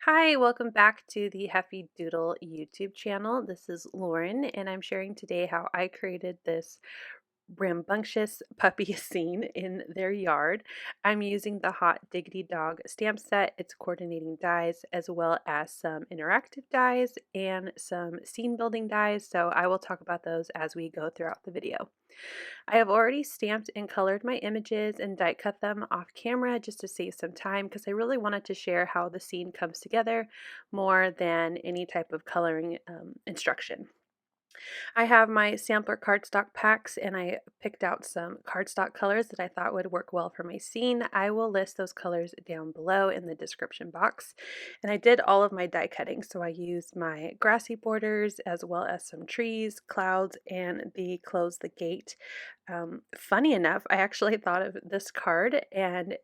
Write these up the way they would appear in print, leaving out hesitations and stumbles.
Hi, welcome back to the Heffy Doodle YouTube channel. This is Lauren, and I'm sharing today how I created this rambunctious puppy scene in their yard. I'm using the Hot Diggity Dog stamp set, its coordinating dies, as well as some interactive dies and some scene building dies, so I will talk about those as we go throughout the video. I have already stamped and colored my images and die cut them off camera just to save some time because I really wanted to share how the scene comes together more than any type of coloring instruction. I have my sampler cardstock packs and I picked out some cardstock colors that I thought would work well for my scene. I will list those colors down below in the description box. And I did all of my die cutting, so I used my grassy borders as well as some trees, clouds, and the close the gate. Funny enough, I actually thought of this card, and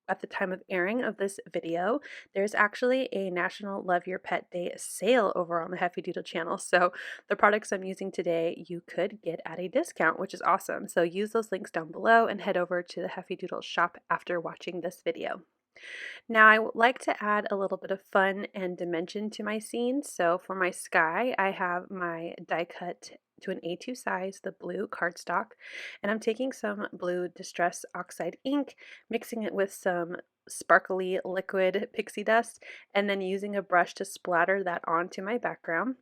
at the time of airing of this video, there's actually a National Love Your Pet Day sale over on the Heffy Doodle channel. So the products I'm using today you could get at a discount, which is awesome. So use those links down below and head over to the Heffy Doodle shop after watching this video. Now I would like to add a little bit of fun and dimension to my scene. So for my sky, I have my die cut to an A2 size, the blue cardstock, and I'm taking some blue Distress Oxide ink, mixing it with some sparkly liquid pixie dust, and then using a brush to splatter that onto my background.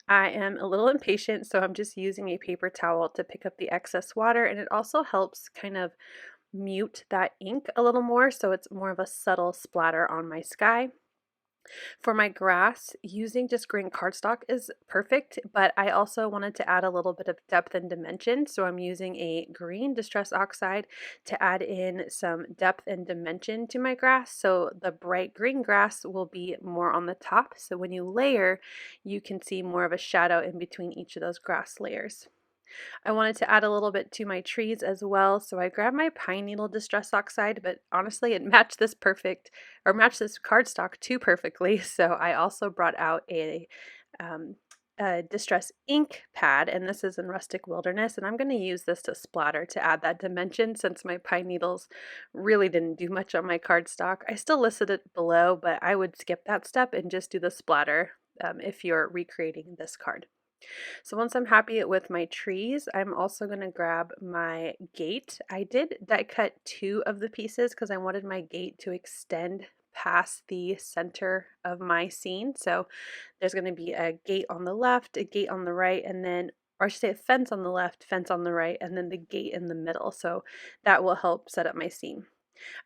I am a little impatient, so I'm just using a paper towel to pick up the excess water, and it also helps kind of mute that ink a little more, so it's more of a subtle splatter on my sky. For my grass, using just green cardstock is perfect, but I also wanted to add a little bit of depth and dimension, so I'm using a green Distress Oxide to add in some depth and dimension to my grass. So the bright green grass will be more on the top, so when you layer, you can see more of a shadow in between each of those grass layers. I wanted to add a little bit to my trees as well, so I grabbed my pine needle Distress Oxide, but honestly it matched this matched this cardstock too perfectly, so I also brought out um, a Distress ink pad, and this is in Rustic Wilderness, and I'm going to use this to splatter to add that dimension since my pine needles really didn't do much on my cardstock. I still listed it below, but I would skip that step and just do the splatter if you're recreating this card. So once I'm happy with my trees, I'm also going to grab my gate. I did die cut two of the pieces because I wanted my gate to extend past the center of my scene. So there's going to be a gate on the left, a gate on the right, and then, or I should say a fence on the left, fence on the right, and then the gate in the middle. So that will help set up my scene.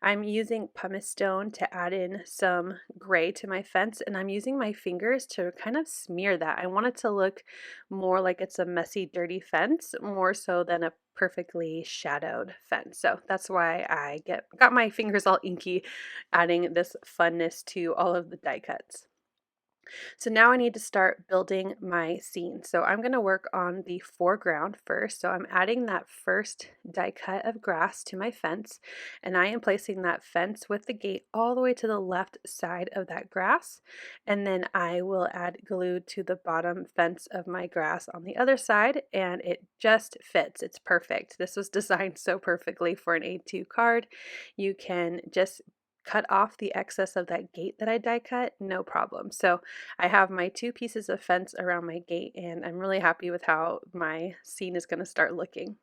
I'm using pumice stone to add in some gray to my fence, and I'm using my fingers to kind of smear that. I want it to look more like it's a messy, dirty fence, more so than a perfectly shadowed fence. So that's why I got my fingers all inky, adding this funness to all of the die cuts. So now I need to start building my scene. So I'm going to work on the foreground first. So I'm adding that first die cut of grass to my fence, and I am placing that fence with the gate all the way to the left side of that grass. And then I will add glue to the bottom fence of my grass on the other side, and it just fits. It's perfect. This was designed so perfectly for an A2 card. You can just cut off the excess of that gate that I die cut, no problem. So I have my two pieces of fence around my gate, and I'm really happy with how my scene is going to start looking.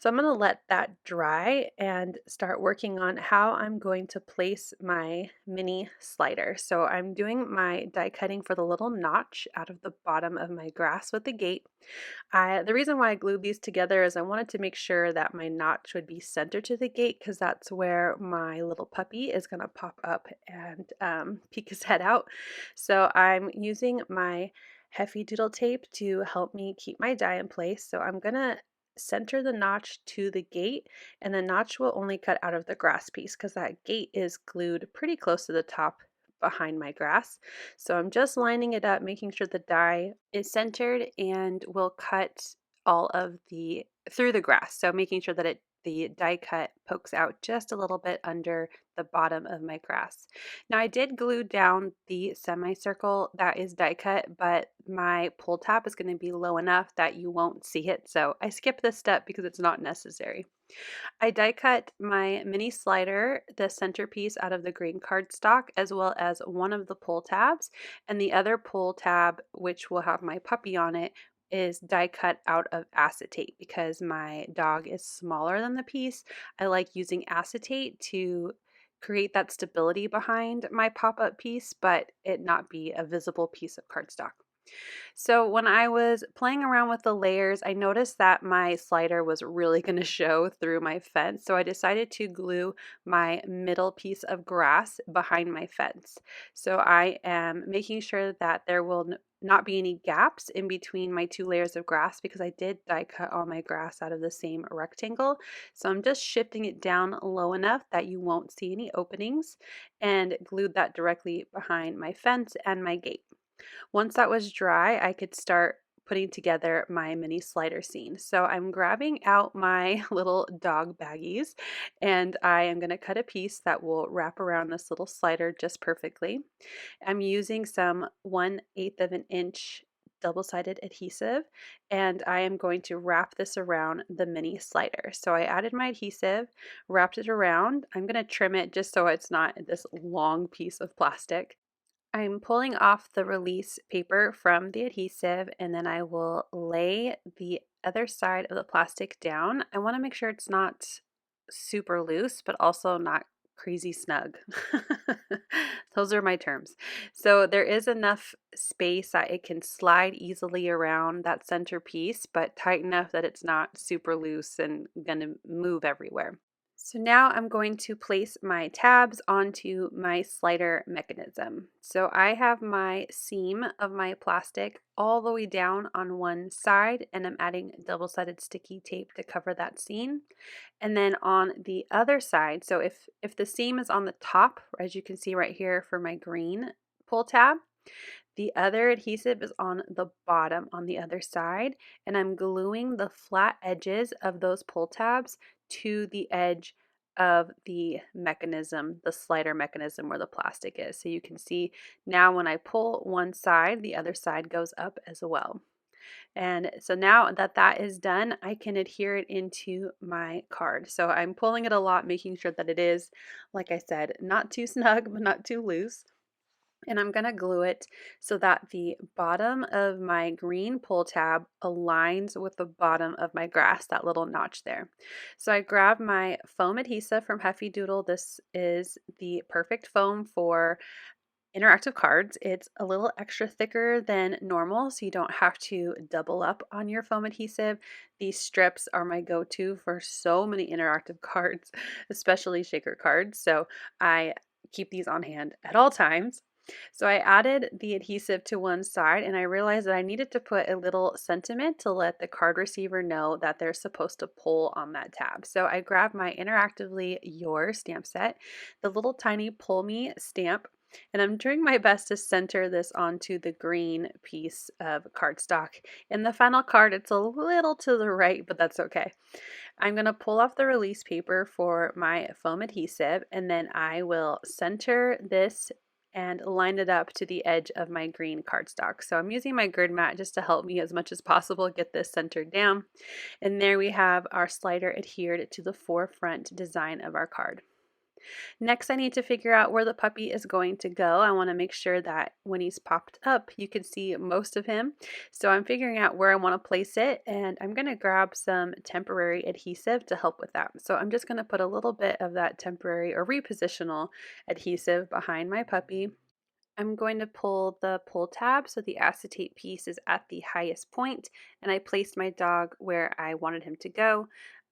So I'm going to let that dry and start working on how I'm going to place my mini slider. So I'm doing my die cutting for the little notch out of the bottom of my grass with the gate. The reason why I glued these together is I wanted to make sure that my notch would be centered to the gate because that's where my little puppy is going to pop up and peek his head out. So I'm using my Heffy Doodle tape to help me keep my die in place. So I'm going to center the notch to the gate, and the notch will only cut out of the grass piece because that gate is glued pretty close to the top behind my grass. So I'm just lining it up, making sure the die is centered, and will cut all of the through the grass. So making sure that the die cut pokes out just a little bit under the bottom of my grass. Now I did glue down the semicircle that is die cut, but my pull tab is going to be low enough that you won't see it. So I skipped this step because it's not necessary. I die cut my mini slider, the centerpiece out of the green cardstock, as well as one of the pull tabs, and the other pull tab, which will have my puppy on it, is die cut out of acetate because my dog is smaller than the piece. I like using acetate to create that stability behind my pop-up piece, but it not be a visible piece of cardstock. So when I was playing around with the layers, I noticed that my slider was really going to show through my fence. So I decided to glue my middle piece of grass behind my fence. So I am making sure that there will not be any gaps in between my two layers of grass because I did die cut all my grass out of the same rectangle. So I'm just shifting it down low enough that you won't see any openings and glued that directly behind my fence and my gate. Once that was dry, I could start putting together my mini slider scene. So I'm grabbing out my little dog baggies and I am going to cut a piece that will wrap around this little slider just perfectly. I'm using some 1/8 of an inch double-sided adhesive and I am going to wrap this around the mini slider. So I added my adhesive, wrapped it around. I'm going to trim it just so it's not this long piece of plastic. I'm pulling off the release paper from the adhesive and then I will lay the other side of the plastic down. I want to make sure it's not super loose, but also not crazy snug. Those are my terms. So there is enough space that it can slide easily around that center piece, but tight enough that it's not super loose and gonna move everywhere. So now I'm going to place my tabs onto my slider mechanism. So I have my seam of my plastic all the way down on one side and I'm adding double-sided sticky tape to cover that seam. And then on the other side, so if the seam is on the top, as you can see right here for my green pull tab, the other adhesive is on the bottom on the other side, and I'm gluing the flat edges of those pull tabs to the edge of the mechanism, the slider mechanism where the plastic is. So you can see now when I pull one side, the other side goes up as well. And so now that that is done, I can adhere it into my card. So I'm pulling it a lot, making sure that it is, like I said, not too snug, but not too loose. And I'm going to glue it so that the bottom of my green pull tab aligns with the bottom of my grass, that little notch there. So I grab my foam adhesive from Heffy Doodle. This is the perfect foam for interactive cards. It's a little extra thicker than normal, so you don't have to double up on your foam adhesive. These strips are my go-to for so many interactive cards, especially shaker cards. So I keep these on hand at all times. So I added the adhesive to one side and I realized that I needed to put a little sentiment to let the card receiver know that they're supposed to pull on that tab. So I grabbed my Interactively Your stamp set, the little tiny pull me stamp, and I'm doing my best to center this onto the green piece of cardstock. In the final card, it's a little to the right, but that's okay. I'm going to pull off the release paper for my foam adhesive, and then I will center this and line it up to the edge of my green cardstock. So I'm using my grid mat just to help me as much as possible get this centered down. And there we have our slider adhered to the forefront design of our card. Next, I need to figure out where the puppy is going to go. I want to make sure that when he's popped up, you can see most of him. So I'm figuring out where I want to place it, and I'm going to grab some temporary adhesive to help with that. So I'm just going to put a little bit of that temporary or repositional adhesive behind my puppy. I'm going to pull the pull tab so the acetate piece is at the highest point, and I placed my dog where I wanted him to go.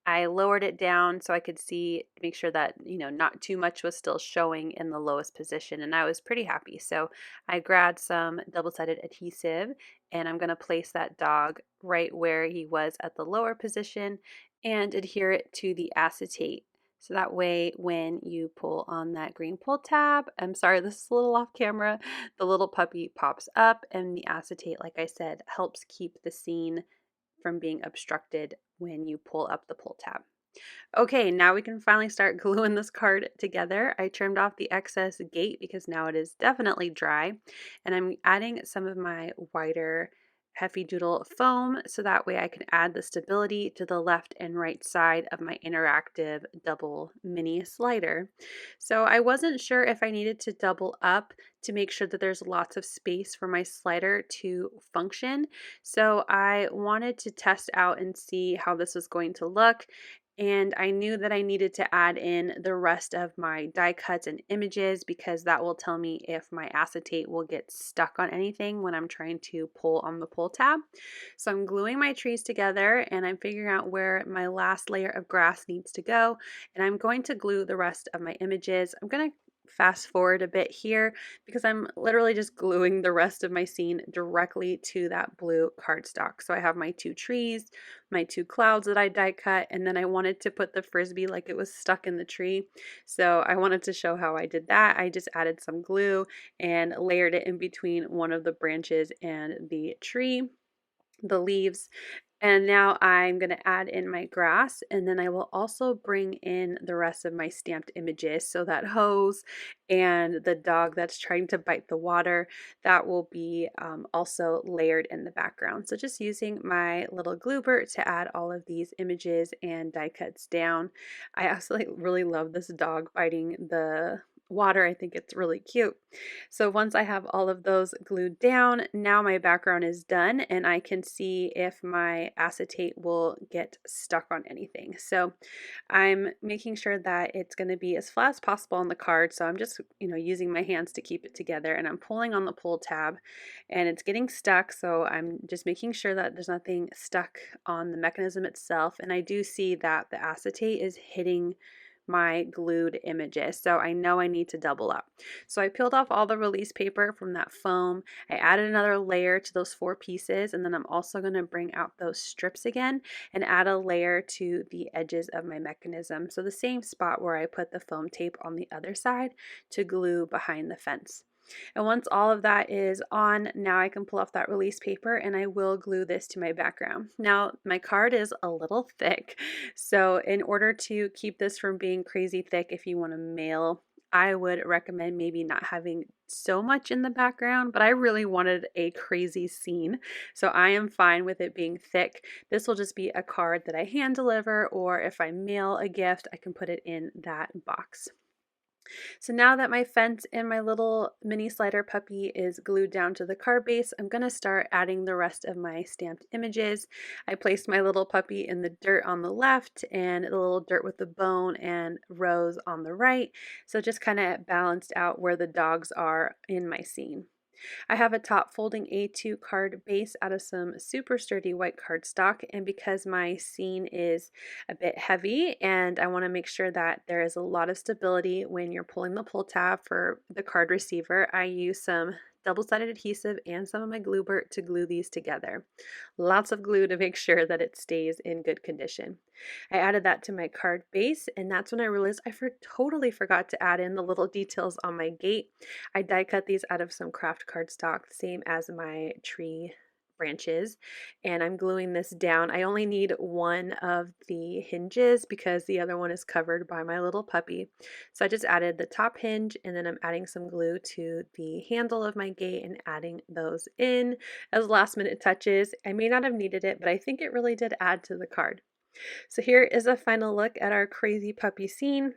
I lowered it down so I could see, make sure that, not too much was still showing in the lowest position, and I was pretty happy. So I grabbed some double-sided adhesive and I'm going to place that dog right where he was at the lower position and adhere it to the acetate. So that way when you pull on that green pull tab, I'm sorry, this is a little off camera, the little puppy pops up and the acetate, like I said, helps keep the scene from being obstructed when you pull up the pull tab. Okay, now we can finally start gluing this card together. I trimmed off the excess gate because now it is definitely dry. And I'm adding some of my whiter Heffy Doodle foam so that way I can add the stability to the left and right side of my interactive double mini slider. So I wasn't sure if I needed to double up to make sure that there's lots of space for my slider to function. So I wanted to test out and see how this was going to look, and I knew that I needed to add in the rest of my die cuts and images because that will tell me if my acetate will get stuck on anything when I'm trying to pull on the pull tab. So I'm gluing my trees together and I'm figuring out where my last layer of grass needs to go, and I'm going to glue the rest of my images. I'm going to fast forward a bit here because I'm literally just gluing the rest of my scene directly to that blue cardstock. So I have my two trees, my two clouds that I die cut, and then I wanted to put the frisbee like it was stuck in the tree. So I wanted to show how I did that. I just added some glue and layered it in between one of the branches and the tree, the leaves. And now I'm going to add in my grass, and then I will also bring in the rest of my stamped images. So that hose and the dog that's trying to bite the water, that will be also layered in the background. So just using my little glue burt to add all of these images and die cuts down. I absolutely really love this dog biting the water. I think it's really cute. So once I have all of those glued down, now my background is done and I can see if my acetate will get stuck on anything. So I'm making sure that it's going to be as flat as possible on the card. So I'm just, using my hands to keep it together, and I'm pulling on the pull tab and it's getting stuck. So I'm just making sure that there's nothing stuck on the mechanism itself. And I do see that the acetate is hitting my glued images. So I know I need to double up. So I peeled off all the release paper from that foam. I added another layer to those 4 pieces, and then I'm also going to bring out those strips again and add a layer to the edges of my mechanism. So the same spot where I put the foam tape on the other side to glue behind the fence. And once all of that is on, now I can pull off that release paper and I will glue this to my background. Now, my card is a little thick, so in order to keep this from being crazy thick, if you want to mail, I would recommend maybe not having so much in the background, but I really wanted a crazy scene, so I am fine with it being thick. This will just be a card that I hand deliver, or if I mail a gift, I can put it in that box. So now that my fence and my little mini slider puppy is glued down to the card base, I'm going to start adding the rest of my stamped images. I placed my little puppy in the dirt on the left and the little dirt with the bone and rose on the right. So just kind of balanced out where the dogs are in my scene. I have a top folding A2 card base out of some super sturdy white cardstock, and because my scene is a bit heavy and I want to make sure that there is a lot of stability when you're pulling the pull tab for the card receiver, I use some double-sided adhesive and some of my glue burt to glue these together. Lots of glue to make sure that it stays in good condition. I added that to my card base, and that's when I realized I totally forgot to add in the little details on my gate. I die cut these out of some Kraft cardstock, same as my tree branches, and I'm gluing this down. I only need one of the hinges because the other one is covered by my little puppy. So I just added the top hinge, and then I'm adding some glue to the handle of my gate and adding those in as last minute touches. I may not have needed it, but I think it really did add to the card. So here is a final look at our crazy puppy scene.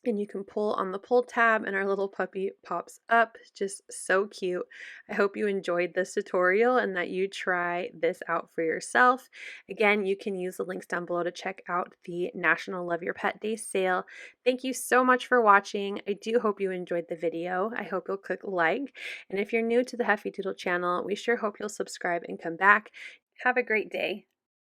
And you can pull on the pull tab and our little puppy pops up. Just so cute. I hope you enjoyed this tutorial and that you try this out for yourself. Again, you can use the links down below to check out the National Love Your Pet Day sale. Thank you so much for watching. I do hope you enjoyed the video. I hope you'll click like. And if you're new to the Heffy Doodle channel, we sure hope you'll subscribe and come back. Have a great day.